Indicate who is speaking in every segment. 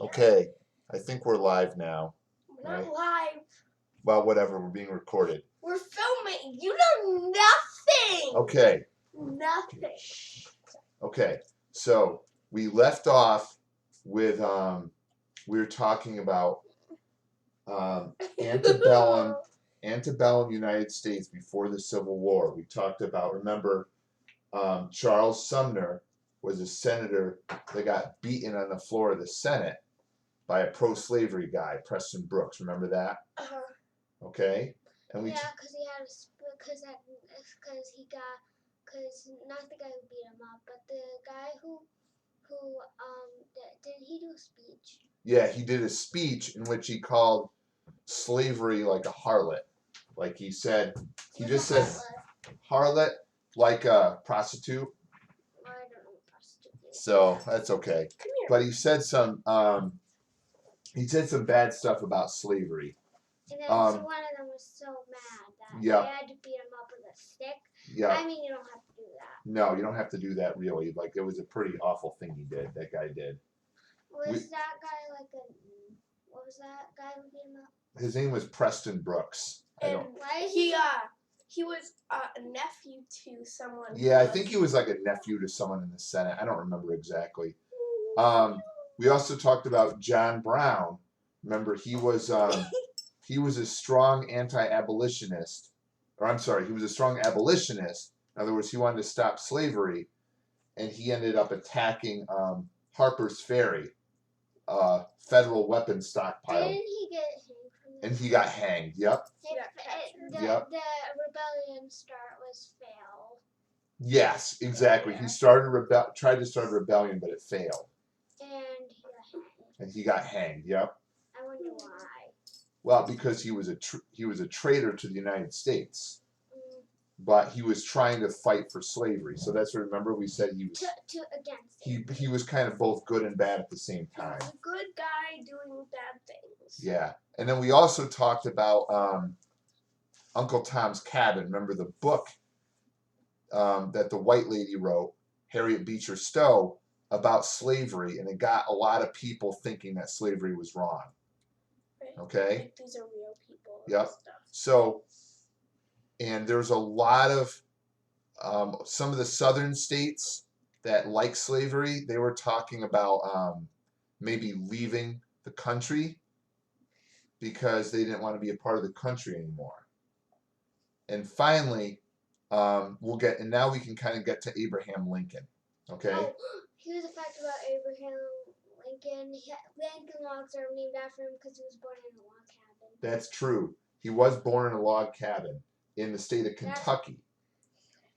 Speaker 1: Okay, I think we're live now.
Speaker 2: We're not live.
Speaker 1: Well, whatever, we're being recorded.
Speaker 2: We're filming. You know nothing.
Speaker 1: Okay.
Speaker 2: Nothing.
Speaker 1: Okay, so we left off with, we were talking about antebellum United States before the Civil War. We talked about, remember, Charles Sumner was a senator that got beaten on the floor of the Senate by a pro-slavery guy, Preston Brooks. Remember that? Okay. And we
Speaker 3: because he had because not the guy who beat him up, but the guy who did he do a speech?
Speaker 1: Yeah, he did a speech in which he called slavery like a harlot. Like he said, he just said harlot like a prostitute.
Speaker 3: I don't know what prostitute is.
Speaker 1: So that's okay. But he said some bad stuff about slavery.
Speaker 3: And then so one of them was so mad that they had to beat him up with a stick.
Speaker 1: Yeah.
Speaker 3: I mean, you don't have to do that.
Speaker 1: No, you don't have to do that really. Like, it was a pretty awful thing he did. That guy did.
Speaker 3: Was that guy like a? What was that guy who beat him up?
Speaker 1: His name was Preston Brooks.
Speaker 2: He was a nephew to someone.
Speaker 1: Yeah, I think he was like a nephew to someone in the Senate. I don't remember exactly. We also talked about John Brown. Remember, he was a strong anti-abolitionist. Or I'm sorry, he was a strong abolitionist. In other words, he wanted to stop slavery, and he ended up attacking Harper's Ferry, federal weapons stockpile.
Speaker 3: Didn't he get hanged from that?
Speaker 1: And he got hanged. Yep.
Speaker 3: The rebellion was failed.
Speaker 1: Yes, exactly. He tried to start a rebellion, but it failed.
Speaker 3: And he got hanged.
Speaker 1: Yep.
Speaker 3: I wonder why.
Speaker 1: Well, because he was a traitor to the United States, but he was trying to fight for slavery. So that's what, remember, we said he was
Speaker 3: against.
Speaker 1: He was kind of both good and bad at the same time.
Speaker 2: He was a good guy doing bad things.
Speaker 1: Yeah, and then we also talked about Uncle Tom's Cabin. Remember the book that the white lady wrote, Harriet Beecher Stowe, about slavery, and it got a lot of people thinking that slavery was wrong. Okay.
Speaker 2: Like these are real people.
Speaker 1: Yep. So, and there's a lot of some of the southern states that like slavery. They were talking about maybe leaving the country because they didn't want to be a part of the country anymore. And finally, now we can kind of get to Abraham Lincoln. Okay.
Speaker 3: Oh, here's a fact about Abraham Lincoln. Lincoln logs are named after him because he was born in a log cabin.
Speaker 1: That's true. He was born in a log cabin in the state of Kentucky.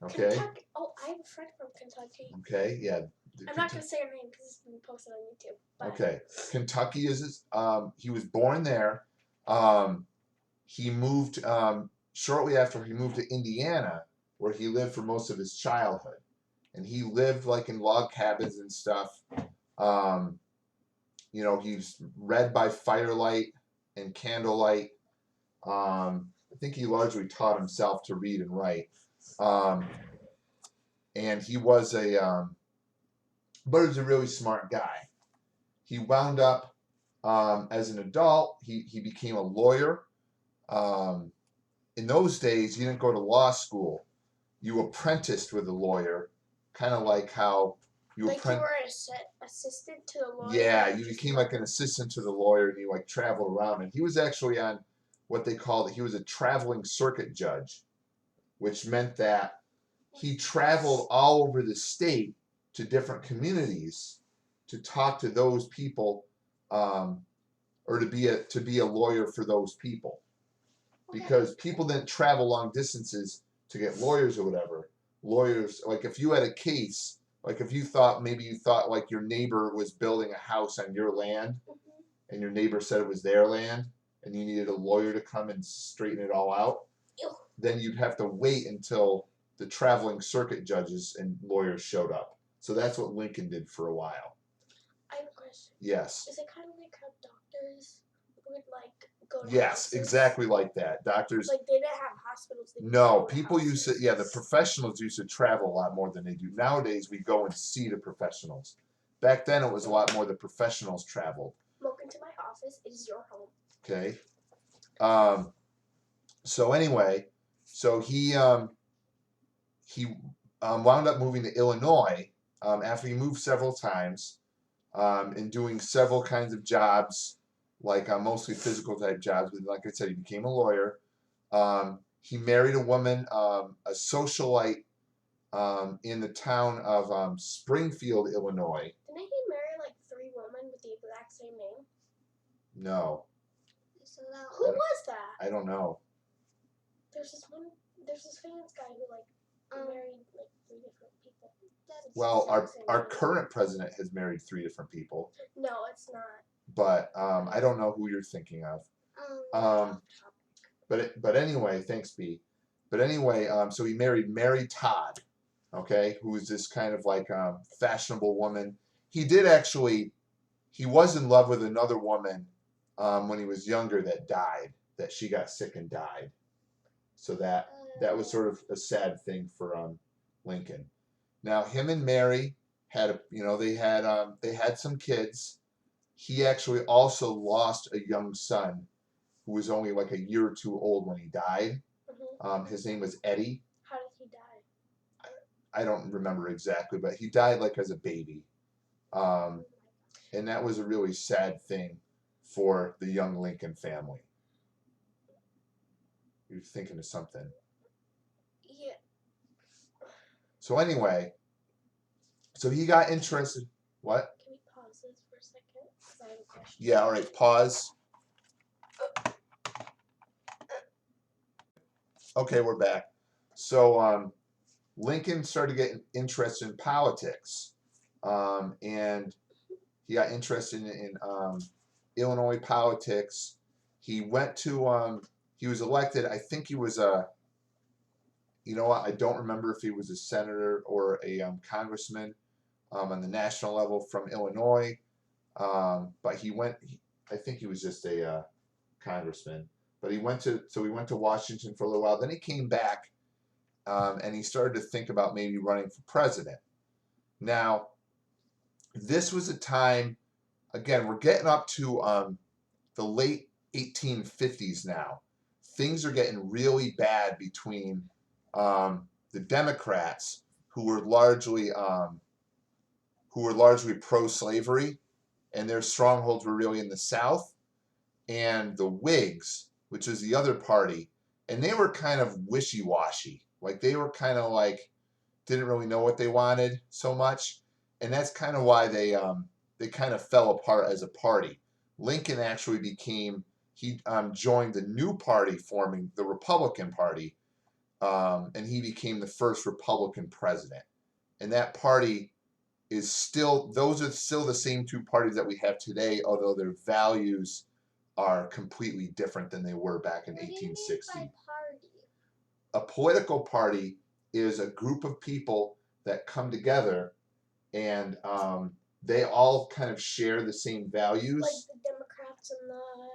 Speaker 1: Okay.
Speaker 2: Kentucky. Oh, I have a friend from Kentucky.
Speaker 1: Okay. Yeah.
Speaker 2: I'm not going to say her name because it's been posted on YouTube. But.
Speaker 1: Okay. Kentucky is he was born there. He moved shortly after he moved to Indiana, where he lived for most of his childhood, and he lived like in log cabins and stuff. You know, he's read by firelight and candlelight. I think he largely taught himself to read and write. And he was but he was a really smart guy. He wound up, as an adult, he became a lawyer. In those days, you didn't go to law school. You apprenticed with a lawyer, kind of like how you
Speaker 2: were an assistant to the lawyer?
Speaker 1: Yeah, you became like an assistant to the lawyer, and you like traveled around. And he was actually on what they called, he was a traveling circuit judge, which meant that he traveled all over the state to different communities to talk to those people, or to be a lawyer for those people. Because people didn't travel long distances to get lawyers or whatever. Lawyers, like if you had a case, like if you thought like your neighbor was building a house on your land, and your neighbor said it was their land, and you needed a lawyer to come and straighten it all out, then you'd have to wait until the traveling circuit judges and lawyers showed up. So that's what Lincoln did for a while.
Speaker 2: I have a question.
Speaker 1: Yes.
Speaker 2: Is it kind of like how doctors would like go to
Speaker 1: Yes,
Speaker 2: houses?
Speaker 1: exactly like that. Doctors.
Speaker 2: Like they didn't have hospitals.
Speaker 1: No, people used to. Yeah, the professionals used to travel a lot more than they do nowadays. We go and see the professionals. Back then, it was a lot more the professionals traveled.
Speaker 2: office. It is your home.
Speaker 1: Okay. So anyway, so he wound up moving to Illinois after he moved several times and doing several kinds of jobs, like mostly physical type jobs. But like I said, he became a lawyer. He married a woman, a socialite in the town of Springfield, Illinois.
Speaker 2: Didn't he marry like 3 women with the exact same name?
Speaker 1: No,
Speaker 3: So that
Speaker 2: Who was that?
Speaker 1: I don't know.
Speaker 2: There's this famous guy who like married like 3 different people.
Speaker 3: that's
Speaker 1: Well,
Speaker 2: Exact same
Speaker 1: our
Speaker 2: name.
Speaker 1: current president has married 3 different people,
Speaker 2: No, it's not.
Speaker 1: but I don't know who you're thinking of.
Speaker 3: um
Speaker 1: But anyway, thanks, B. But anyway, so he married Mary Todd, okay, who was this kind of like fashionable woman. He did actually, he was in love with another woman when he was younger that died, that she got sick and died. So that was sort of a sad thing for Lincoln. Now him and Mary had, they had some kids. He actually also lost a young son who was only like a year or 2 old when he died. His name was Eddie.
Speaker 2: How did he die?
Speaker 1: I don't remember exactly, but he died like as a baby. And that was a really sad thing for the young Lincoln family. You're thinking of something.
Speaker 2: Yeah.
Speaker 1: So anyway, so he got interested. What?
Speaker 2: Can we pause this for a second? 'Cause I have a question.
Speaker 1: Yeah, all right, pause. Okay, we're back. So Lincoln started getting interested in politics. And he got interested in Illinois politics. He went to, he was elected, I think he was you know what, I don't remember if he was a senator or a congressman on the national level from Illinois. But I think he was just a congressman. But he went to Washington for a little while. Then he came back and he started to think about maybe running for president. Now, this was a time, again, we're getting up to the late 1850s now. Things are getting really bad between the Democrats, who were largely pro-slavery, and their strongholds were really in the South, and the Whigs, which is the other party, and they were kind of wishy-washy. Like they were kind of like didn't really know what they wanted so much, and that's kind of why they kind of fell apart as a party. Lincoln actually joined the new party forming the Republican Party, and he became the first Republican president. And that party those are still the same 2 parties that we have today, although their values are completely different than they were back in
Speaker 3: what do you mean
Speaker 1: 1860.
Speaker 3: by party?
Speaker 1: A political party is a group of people that come together and they all kind of share the same values.
Speaker 2: Like the Democrats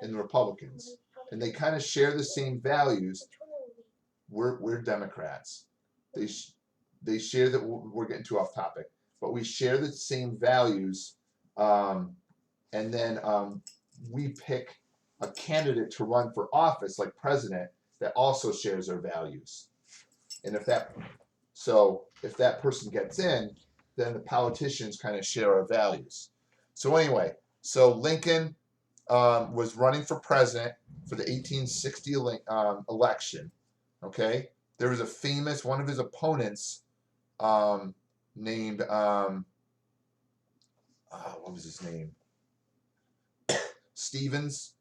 Speaker 1: and the Republicans. And they kind of share the same values.
Speaker 2: Which one are we?
Speaker 1: We're Democrats. They share that. We're getting too off topic, but we share the same values, and then we pick a candidate to run for office, like president, that also shares our values. And if that person gets in, then the politicians kind of share our values. So anyway, so Lincoln was running for president for the 1860 election. Okay, there was one of his opponents named what was his name? Stevens,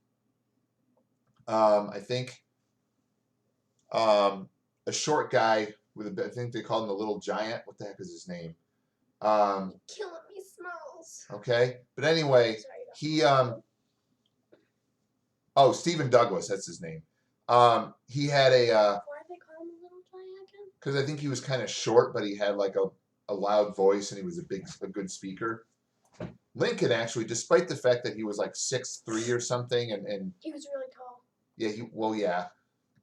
Speaker 1: I think. A short guy I think they called him the Little Giant. What the heck is his name?
Speaker 2: Killing me, Smells.
Speaker 1: Okay, but anyway, he Stephen Douglas, that's his name. He had a
Speaker 2: Why do they call him a Little Giant again?
Speaker 1: because I think he was kind of short, but he had like a loud voice and he was a good speaker. Lincoln actually, despite the fact that he was like 6'3" or something, and
Speaker 2: He was really tall.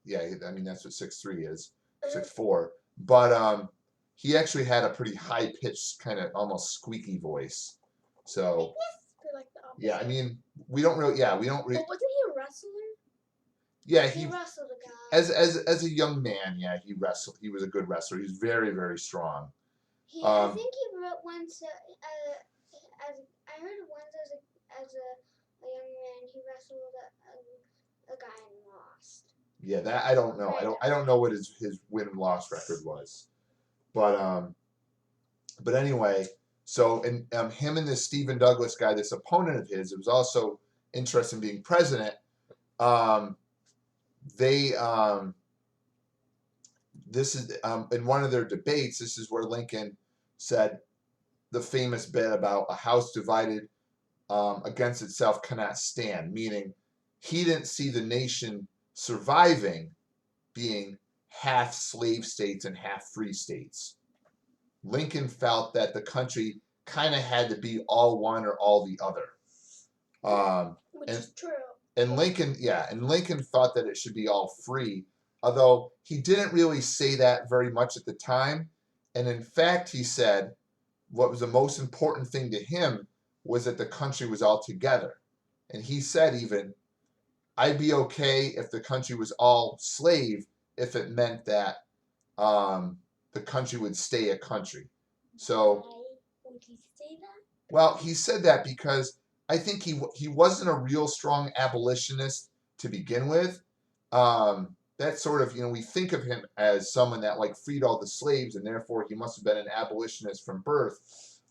Speaker 1: yeah, I mean that's what 6'3" is, 6'4", but he actually had a pretty high pitched, kind of almost squeaky voice. So
Speaker 2: They're like the
Speaker 1: Yeah, I mean, we don't really. Yeah, we don't.
Speaker 2: But wasn't he a wrestler?
Speaker 1: Yeah,
Speaker 3: He
Speaker 1: he
Speaker 3: wrestled a guy.
Speaker 1: as a young man, yeah, he wrestled. He was a good wrestler. He was very, very strong.
Speaker 3: I
Speaker 1: Um,
Speaker 3: think he wrote once. As I heard once as a young man, he wrestled a guy and lost.
Speaker 1: yeah, that I don't know. I don't know what his win and loss record was, but anyway. So and him and this Stephen Douglas guy, this opponent of his, it was also interesting being president. Um, they this is in one of their debates. This is where Lincoln said the famous bit about a house divided against itself cannot stand, meaning he didn't see the nation surviving being half slave states and half free states. Lincoln felt that the country kind of had to be all one or all the other.
Speaker 2: Which
Speaker 1: and
Speaker 2: is true.
Speaker 1: and Lincoln thought that it should be all free, although he didn't really say that very much at the time. And in fact, he said what was the most important thing to him was that the country was all together. And he said even, I'd be okay if the country was all slave if it meant that the country would stay a country. So,
Speaker 2: Why would he say that?
Speaker 1: well, he said that because I think he wasn't a real strong abolitionist to begin with. That sort of, we think of him as someone that like freed all the slaves and therefore he must have been an abolitionist from birth.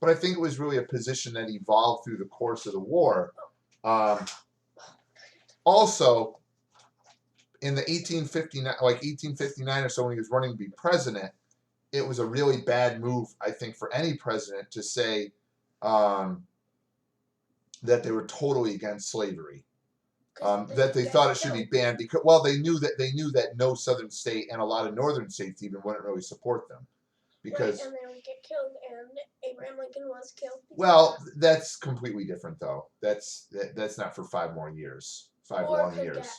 Speaker 1: But I think it was really a position that evolved through the course of the war. Also, in the 1859 or so, when he was running to be president, it was a really bad move, I think, for any president to say that they were totally against slavery. That they thought it should be banned because, well, they knew that no southern state and a lot of northern states even wouldn't really support them because,
Speaker 2: right, and they would get killed, and Abraham Lincoln was killed.
Speaker 1: Well, that's completely different though. That's not for 5 more years, 5
Speaker 2: or
Speaker 1: long
Speaker 2: could
Speaker 1: years.
Speaker 2: Get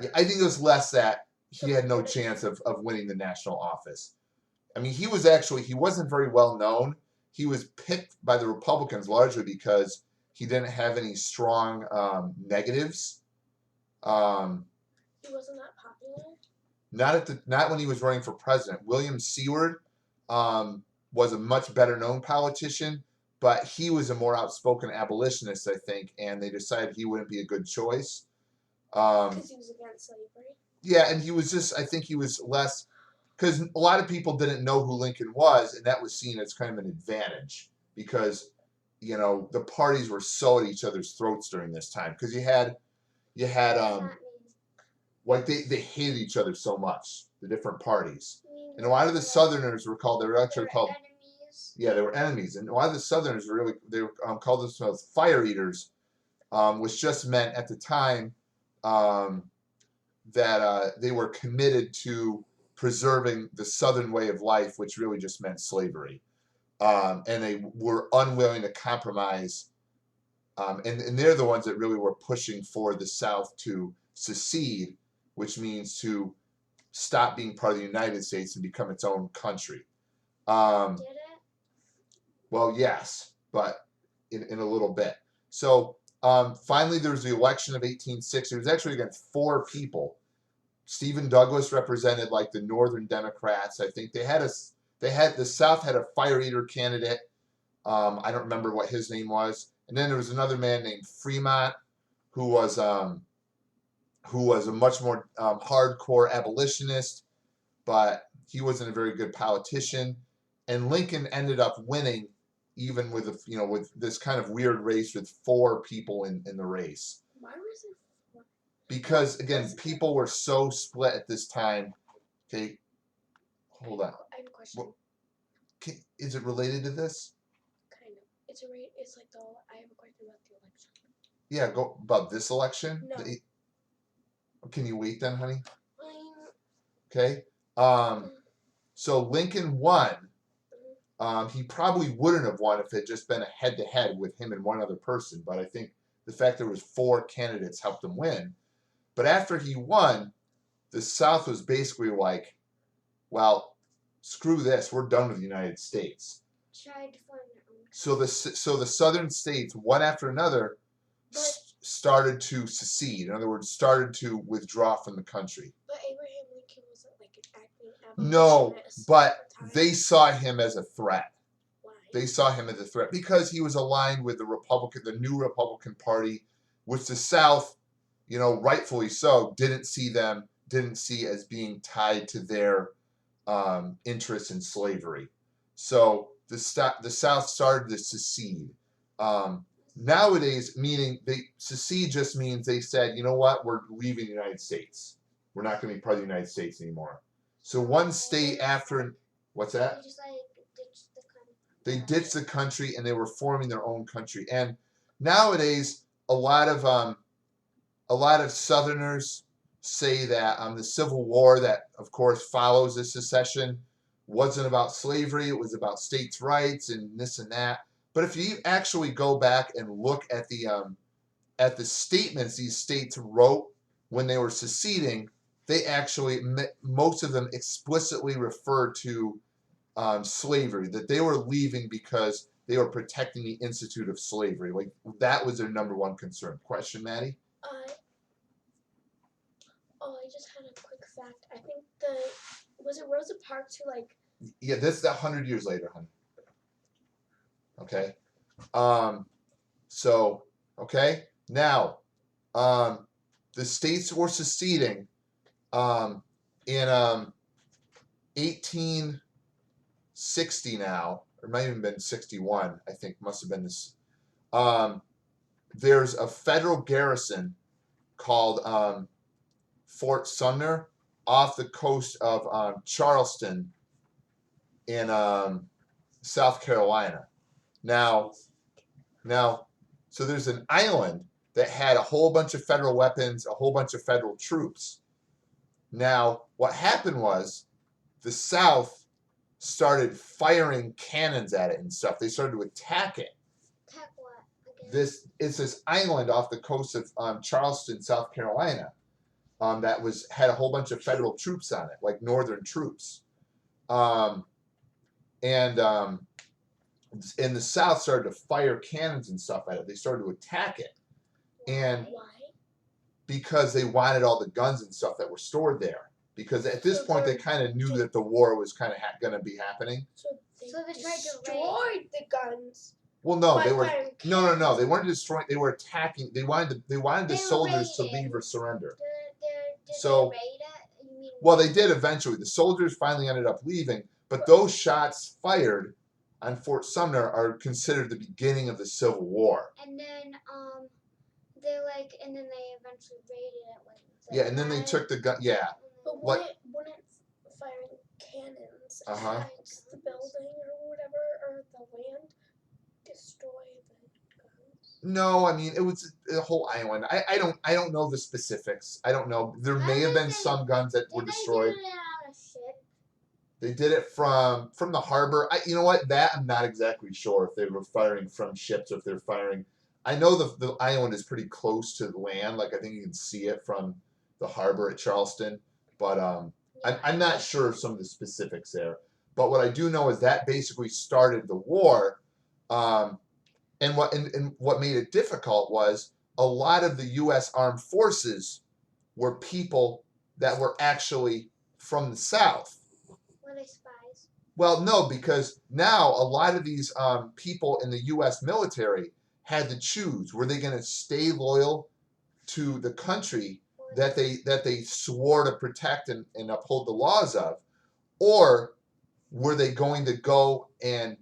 Speaker 1: Yeah, I think it was less that he had no chance of winning the national office. I mean, he wasn't very well known. He was picked by the Republicans largely because he didn't have any strong negatives.
Speaker 2: He wasn't that popular.
Speaker 1: Not when he was running for president. William Seward was a much better known politician, but he was a more outspoken abolitionist, I think, and they decided he wouldn't be a good choice.
Speaker 2: Because he was against slavery.
Speaker 1: Yeah, and I think he was less, because a lot of people didn't know who Lincoln was, and that was seen as kind of an advantage because, the parties were so at each other's throats during this time because you had like they hated each other so much, the different parties, and a lot of the Southerners they were actually called
Speaker 3: enemies.
Speaker 1: Yeah, they were enemies, and a lot of the Southerners they were called themselves fire eaters, which just meant at the time that they were committed to preserving the Southern way of life, which really just meant slavery, and they were unwilling to compromise. And they're the ones that really were pushing for the South to secede, which means to stop being part of the United States and become its own country.
Speaker 3: Did it?
Speaker 1: Well, yes, but in a little bit. So finally, there was the election of 1860. It was actually against 4 people. Stephen Douglas represented like the Northern Democrats. I think the South had a fire eater candidate. I don't remember what his name was. And then there was another man named Fremont, who was a much more hardcore abolitionist, but he wasn't a very good politician. And Lincoln ended up winning, even with with this kind of weird race with 4 people in the race.
Speaker 2: Why was it 4?
Speaker 1: Because again, people were so split at this time. Okay, hold on.
Speaker 2: I have a question.
Speaker 1: Is it related to this?
Speaker 2: Kind of. It's like I have a question about the election.
Speaker 1: Yeah, go about this election.
Speaker 2: No.
Speaker 1: Can you wait then, honey?
Speaker 2: Fine.
Speaker 1: Okay. So Lincoln won. He probably wouldn't have won if it had just been a head-to-head with him and one other person. But I think the fact there was 4 candidates helped him win. But after he won, the South was basically like, well, screw this. We're done with the United States.
Speaker 3: Tried to form their own
Speaker 1: So the southern states, one after another,
Speaker 2: But
Speaker 1: started to secede. In other words, started to withdraw from the country.
Speaker 2: but Abraham Lincoln wasn't like an acting
Speaker 1: No,
Speaker 2: abolitionist
Speaker 1: but
Speaker 2: at the time.
Speaker 1: they saw him as a threat.
Speaker 2: Why?
Speaker 1: They saw him as a threat because he was aligned with the new Republican Party, which the South, rightfully so, didn't see as being tied to their interest in slavery. So the South started to secede. Nowadays, meaning secede just means they said, you know what, we're leaving the United States. We're not going to be part of the United States anymore. So one state after, what's that?
Speaker 3: They just like ditched the country.
Speaker 1: They ditched the country and they were forming their own country. And nowadays, a lot of Southerners say that the Civil War that, of course, follows the secession wasn't about slavery. It was about states' rights and this and that. But if you actually go back and look at the statements these states wrote when they were seceding, they actually, most of them explicitly referred to slavery, that they were leaving because they were protecting the institute of slavery. Like that was their number one concern. Question, Maddie?
Speaker 2: I just had a quick fact. I think was it Rosa Parks who like.
Speaker 1: Yeah, this is 100 years later, honey. Okay. So, okay. Now, the states were seceding in 1860 now, or it might have even been 61, I think, must have been this. There's a federal garrison called Fort Sumner off the coast of Charleston in South Carolina. Now, so there's an island that had a whole bunch of federal weapons, a whole bunch of federal troops. Now, what happened was the South started firing cannons at it and stuff. They started to attack it.
Speaker 3: Attack what? Again?
Speaker 1: This island off the coast of Charleston, South Carolina, that had a whole bunch of federal troops on it, like Northern troops. And the South started to fire cannons and stuff at it. They started to attack it. And
Speaker 2: Why?
Speaker 1: because they wanted all the guns and stuff that were stored there. Because at this point, they kind of knew that the war was kind of going to be happening.
Speaker 2: So they
Speaker 3: tried to
Speaker 2: destroyed the guns.
Speaker 1: Well, no, they were
Speaker 2: firing
Speaker 1: no. They weren't destroying. They were attacking. They wanted the soldiers to
Speaker 3: raiding.
Speaker 1: leave or surrender.
Speaker 3: Did
Speaker 1: So-
Speaker 3: they raid it? You mean
Speaker 1: Well, they did eventually. The soldiers finally ended up leaving, but those shots fired on Fort Sumner are considered the beginning of the Civil War.
Speaker 3: And then they eventually raided it with.
Speaker 1: Yeah, and then they took the gun. Yeah,
Speaker 2: But
Speaker 1: Like-
Speaker 2: wouldn't firing cannons
Speaker 1: Uh-huh.
Speaker 2: against the building or whatever or the land destroy the guns?
Speaker 1: no, I mean it was a whole island. I don't know the specifics. I don't know. There may have been some guns that were destroyed.
Speaker 3: Did they do it on a ship?
Speaker 1: They did it from the harbor. You know what? That I'm not exactly sure if they were firing from ships or if they're firing. I know the island is pretty close to the land. Like I think you can see it from the harbor at Charleston. But I'm not sure of some of the specifics there. But what I do know is that basically started the war. And what made it difficult was a lot of the U.S. armed forces were people that were actually from the South.
Speaker 3: Were they spies?
Speaker 1: Well, no, because now a lot of these people in the U.S. military had to choose: were they going to stay loyal to the country that they swore to protect and uphold the laws of, or were they going to go and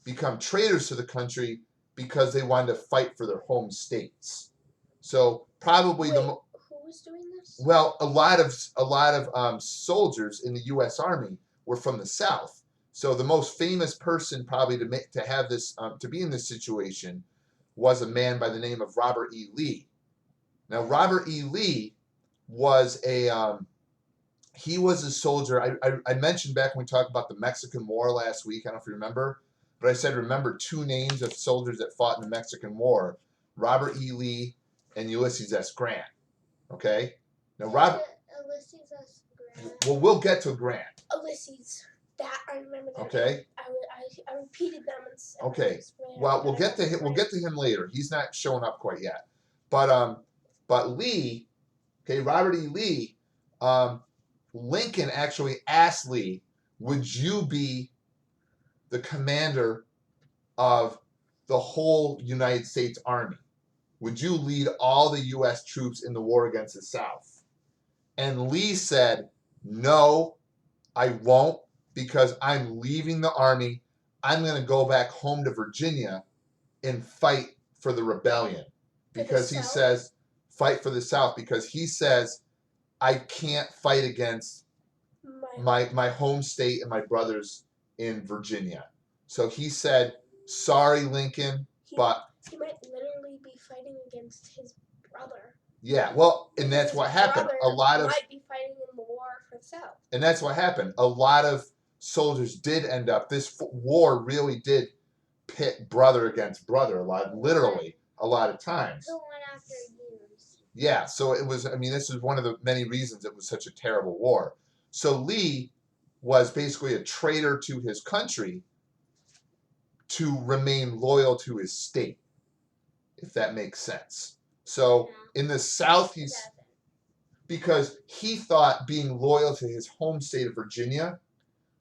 Speaker 1: become traitors to the country because they wanted to fight for their home states? So probably
Speaker 2: Wait, who was doing this?
Speaker 1: well, a lot of soldiers in the U.S. Army were from the South. So the most famous person probably to have this to be in this situation was a man by the name of Robert E. Lee. Now, Robert E. Lee was he was a soldier. I mentioned back when we talked about the Mexican War last week. I don't know if you remember, but I said remember two names of soldiers that fought in the Mexican War: Robert E. Lee and Ulysses S. Grant. Okay. Now, Robert.
Speaker 3: Ulysses S. Grant.
Speaker 1: Well, we'll get to Grant.
Speaker 2: Ulysses. That I remember that.
Speaker 1: Okay.
Speaker 2: I repeated them and said.
Speaker 1: Okay. Well, we'll get to him. We'll get to him later. He's not showing up quite yet. But Lee, okay, Robert E. Lee, Lincoln actually asked Lee, "Would you be the commander of the whole United States Army? Would you lead all the U.S. troops in the war against the South?" And Lee said, "No, I won't, because I'm leaving the Army. I'm going to go back home to Virginia and fight for the rebellion." Because he says, fight for the South, because he says, I can't fight against my home state and my brothers in Virginia. So he said, sorry, Lincoln, but
Speaker 2: he might literally be fighting against his brother.
Speaker 1: Yeah, well, and that's what happened. A lot of
Speaker 2: might be fighting in the war for the South.
Speaker 1: And that's what happened. A lot of soldiers did end up. This war really did pit brother against brother literally a lot of times.
Speaker 3: Who went after years.
Speaker 1: Yeah, so it was. I mean, this is one of the many reasons it was such a terrible war. So Lee was basically a traitor to his country to remain loyal to his state, if that makes sense. So in the South, because he thought being loyal to his home state of Virginia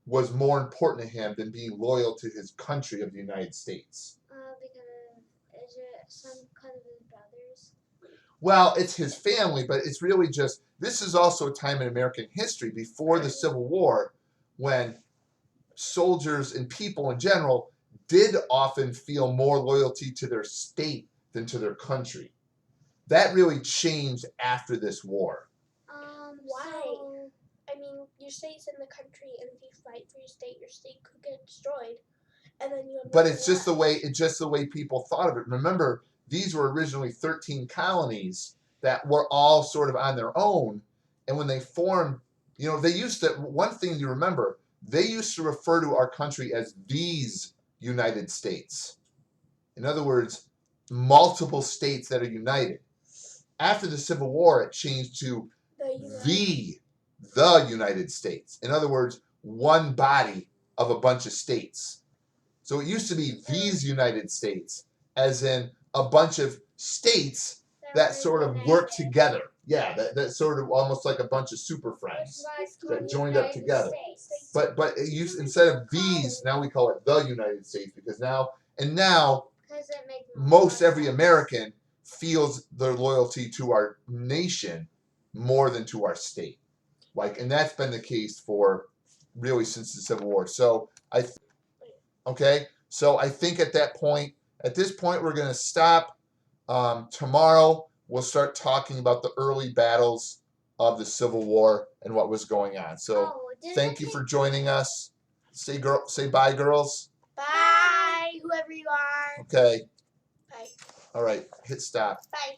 Speaker 1: was more important to him than being loyal to his country of the United States.
Speaker 3: Because is it some kind of his brothers?
Speaker 1: Well, it's his family, but it's really just, this is also a time in American history before the Civil War when soldiers and people in general did often feel more loyalty to their state than to their country. That really changed after this war.
Speaker 2: Why?
Speaker 3: So,
Speaker 2: I mean, your state's in the country, and if you fight for your state could get destroyed, and then you have.
Speaker 1: But it's just the way people thought of it. Remember, these were originally 13 colonies that were all sort of on their own, and when they formed, they used to. One thing you remember, they used to refer to our country as these United States. In other words, multiple states that are united. After the Civil War, it changed to the United States. In other words, one body of a bunch of states. So it used to be these United States, as in a bunch of states that sort of work together. Yeah, that sort of almost like a bunch of super friends that joined up together. But it used, instead of these, now we call it the United States, because now most every American feels their loyalty to our nation more than to our state. And that's been the case for really since the Civil War. So I think at this point, we're going to stop. Tomorrow, we'll start talking about the early battles of the Civil War and what was going on. So thank you for joining us. Say bye, girls.
Speaker 2: Bye, whoever you are.
Speaker 1: Okay.
Speaker 2: Bye.
Speaker 1: All right. Hit stop.
Speaker 2: Bye.